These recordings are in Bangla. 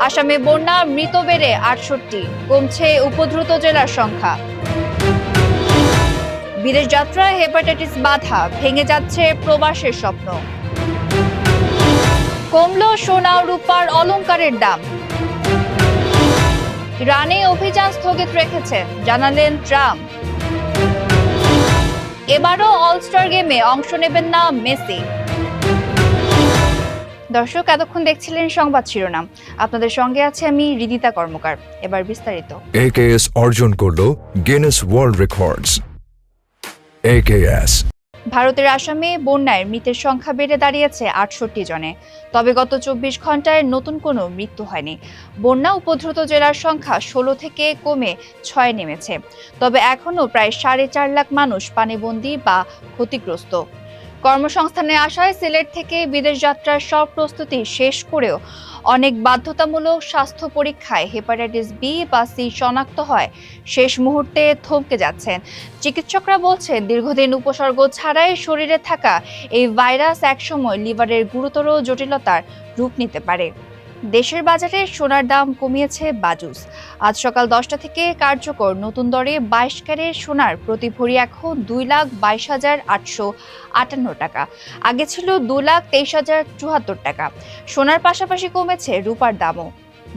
আসামে বন্যা, মৃত বেড়ে ৬৮, কমছে উপদ্রুত জেলার সংখ্যা। বিদেশ যাত্রায় হেপাটাইটিস বাধা, ভেঙে যাচ্ছে প্রবাসের স্বপ্ন। কমল সোনা ও রূপার অলংকারের দাম। ইরানে অভিযান স্থগিত রেখেছেন, জানালেন ট্রাম্প। এবারও অলস্টার গেমে অংশ নেবেন না মেসি। দর্শক, এতক্ষণ দেখছিলেন সংবাদ শিরোনাম। আপনাদের সঙ্গে আছে আমি রিদিতা কর্মকার। এবার বিস্তারিত। AKS অর্জন করলো গিনেস ওয়ার্ল্ড রেকর্ডস। AKS ভারতের আসামে বন্যায় মৃতের সংখ্যা বেড়ে দাঁড়িয়েছে ৬৮ জনে। তবে গত ২৪ ঘন্টায় নতুন কোনো মৃত্যু হয়নি। বন্যা উপদ্রুত জেলার সংখ্যা ১৬ থেকে কমে ৬ নেমেছে। তবে এখনও প্রায় ৪.৫ লাখ মানুষ পানিবন্দী বা ক্ষতিগ্রস্ত। কর্মসংস্থানের আশায় সিলেট থেকে বিদেশ যাত্রার সব প্রস্তুতি শেষ করেও অনেক বাধ্যতামূলক স্বাস্থ্য পরীক্ষায় হেপাটাইটিস বি বা সি শনাক্ত হয় শেষ মুহূর্তে থমকে যাচ্ছেন। চিকিৎসকরা বলছেন, দীর্ঘদিন উপসর্গ ছাড়াই শরীরে থাকা এই ভাইরাস একসময় লিভারের গুরুতর জটিলতার রূপ নিতে পারে। দেশের বাজারে সোনার দাম কমিয়েছে বাজুস। আজ সকাল ১০টা থেকে কার্যকর নতুন দরে ২২ ক্যারেট সোনার প্রতি ভরি এখন ২,২২,৮৫৮ টাকা। আগে ছিল ২,২৩,০৭৪ টাকা। সোনার পাশাপাশি কমেছে রূপার দামও।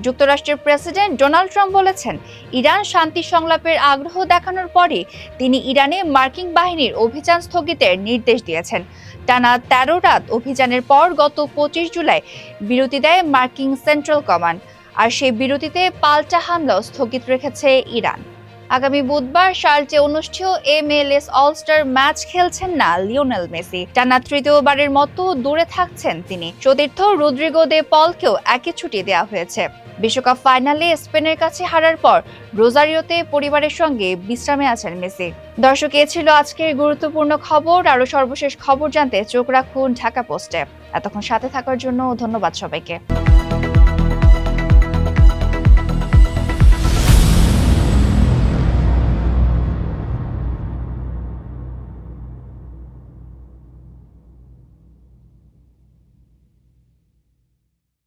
যুক্তরাষ্ট্রের প্রেসিডেন্ট ডোনাল্ড ট্রাম্প বলেছেন, ইরান শান্তি সংলাপের আগ্রহ দেখানোর পরই তিনি ইরানে মার্কিন বাহিনীর অভিযান স্থগিতের নির্দেশ দিয়েছেন। টানা ১৩ রাত অভিযানের পর গত ২৫ জুলাই বিরতি দেয় মার্কিন সেন্ট্রাল কমান্ড। আর সেই বিরতিতে পাল্টা হামলাও স্থগিত রেখেছে ইরান। আগামী বুধবার শার্লটে অনুষ্ঠেয় MLS অলস্টার ম্যাচ খেলছেন না লিওনেল মেসি। টানা তৃতীয়বারের মতো দূরে থাকছেন তিনি। সতীর্থ রদ্রিগো দে পলকেও একই ছুটি দেওয়া হয়েছে। বিশ্বকাপ ফাইনালে স্পেনের কাছে হারার পর রোজারিওতে পরিবারের সঙ্গে বিশ্রামে আছেন মেসি। দর্শক, এ ছিল আজকের গুরুত্বপূর্ণ খবর। আরো সর্বশেষ খবর জানতে চোখ রাখুন ঢাকা পোস্টে। এতক্ষণ সাথে থাকার জন্য ধন্যবাদ সবাইকে।